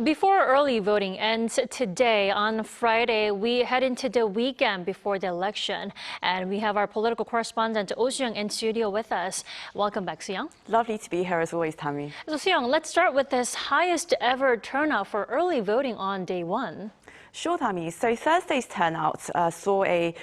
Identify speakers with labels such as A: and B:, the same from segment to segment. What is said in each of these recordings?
A: Before early voting ends today, on Friday, we head into the weekend before the election. And we have our political correspondent, Oh Soo-young, in studio with us. Welcome back, Soo-young.
B: Lovely to be here as always, Tammy.
A: So, Soo-young, let's start with this highest ever turnout for early voting on day one.
B: Sure, Tammy. So Thursday's turnout saw a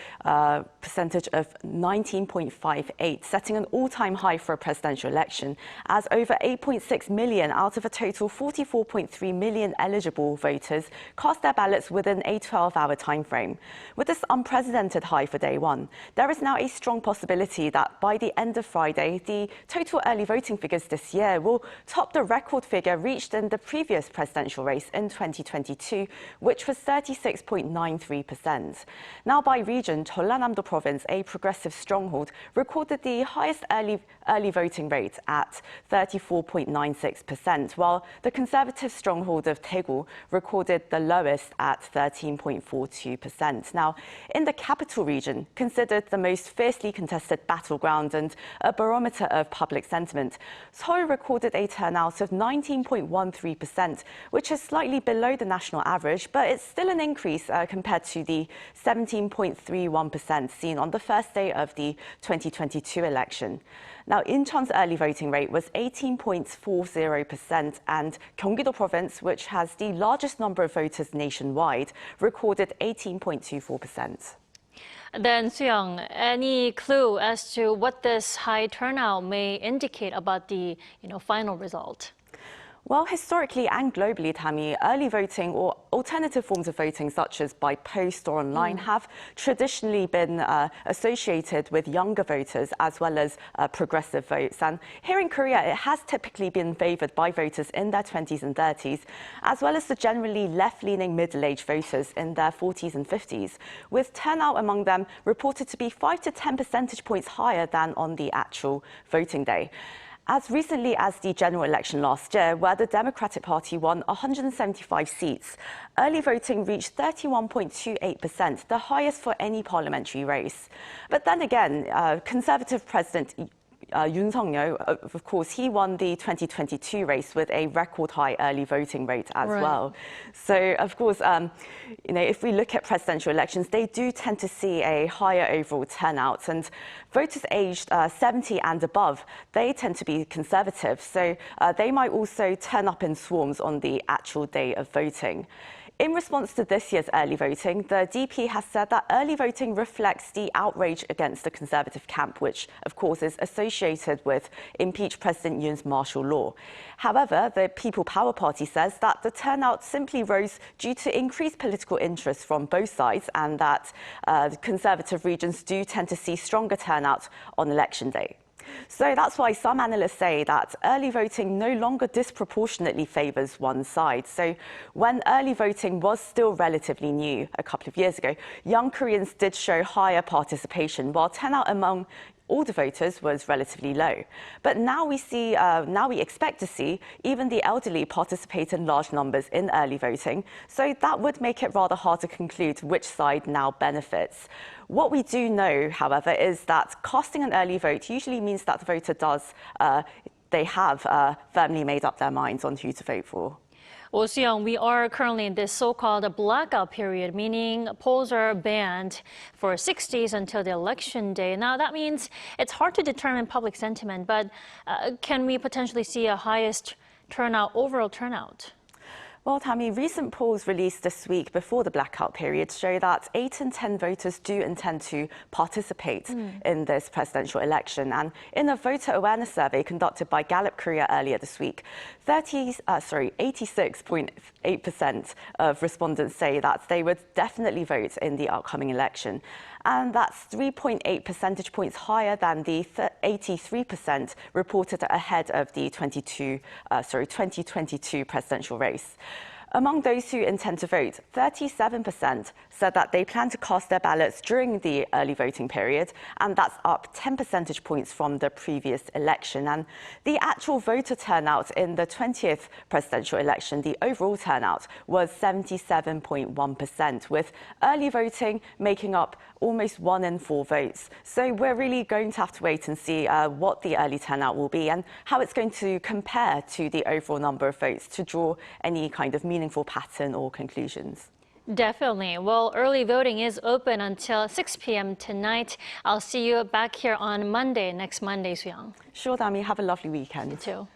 B: percentage of 19.58, setting an all-time high for a presidential election, as over 8.6 million out of a total 44.3 million eligible voters cast their ballots within a 12-hour time frame. With this unprecedented high for day one, there is now a strong possibility that by the end of Friday, the total early voting figures this year will top the record figure reached in the previous presidential race in 2022, which was 36.93%. Now, by region, Jeollanam-do Province, a progressive stronghold, recorded the highest early voting rate at 34.96%, while the conservative stronghold of Daegu recorded the lowest at 13.42%. Now, in the capital region, considered the most fiercely contested battleground and a barometer of public sentiment, Seoul recorded a turnout of 19.13%, which is slightly below the national average, but it's still an increase compared to the 17.31% seen on the first day of the 2022 election. Now, Incheon's early voting rate was 18.40%, and Gyeonggi-do Province, which has the largest number of voters nationwide, recorded 18.24%.
A: Then, Soo-young, any clue as to what this high turnout may indicate about the final result?
B: Well, historically and globally, Tammy, early voting or alternative forms of voting, such as by post or online, have traditionally been associated with younger voters as well as progressive votes. And here in Korea, it has typically been favoured by voters in their 20s and 30s, as well as the generally left-leaning middle-aged voters in their 40s and 50s, with turnout among them reported to be 5 to 10 percentage points higher than on the actual voting day. As recently as the general election last year, where the Democratic Party won 175 seats, early voting reached 31.28%, the highest for any parliamentary race. But then again, Conservative President Yoon Suk-yeol, of course, he won the 2022 race with a record high early voting rate as well. So, of course, if we look at presidential elections, they do tend to see a higher overall turnout. And voters aged 70 and above, they tend to be conservative. So they might also turn up in swarms on the actual day of voting. In response to this year's early voting, the DP has said that early voting reflects the outrage against the Conservative camp, which, of course, is associated with impeached President Yoon's martial law. However, the People Power Party says that the turnout simply rose due to increased political interest from both sides, and that Conservative regions do tend to see stronger turnout on election day. So that's why some analysts say that early voting no longer disproportionately favours one side. So when early voting was still relatively new a couple of years ago, young Koreans did show higher participation, while turnout among older voters was relatively low. But now we expect to see even the elderly participate in large numbers in early voting. So that would make it rather hard to conclude which side now benefits. What we do know, however, is that casting an early vote usually means that the voter they have firmly made up their minds on who to vote for.
A: Well, Soo-young, we are currently in this so-called blackout period, meaning polls are banned for 6 days until the election day. Now, that means it's hard to determine public sentiment, but can we potentially see a highest overall turnout?
B: Well, Tammy, recent polls released this week before the blackout period show that 8 in 10 voters do intend to participate in this presidential election. And in a voter awareness survey conducted by Gallup Korea earlier this week, 86.8% of respondents say that they would definitely vote in the upcoming election. And that's 3.8 percentage points higher than the 83% reported ahead of the 2022 presidential race. Among those who intend to vote, 37% said that they plan to cast their ballots during the early voting period, and that's up 10 percentage points from the previous election. And the actual voter turnout in the 20th presidential election, the overall turnout, was 77.1%, with early voting making up almost 1 in 4 votes. So we're really going to have to wait and see what the early turnout will be and how it's going to compare to the overall number of votes to draw any kind of meaningful meaningful pattern or conclusions.
A: Definitely. Well, early voting is open until 6 p.m. tonight. I'll see you back here on Monday, next Monday, Soo-young.
B: Sure, Dami, have a lovely weekend.
A: You too.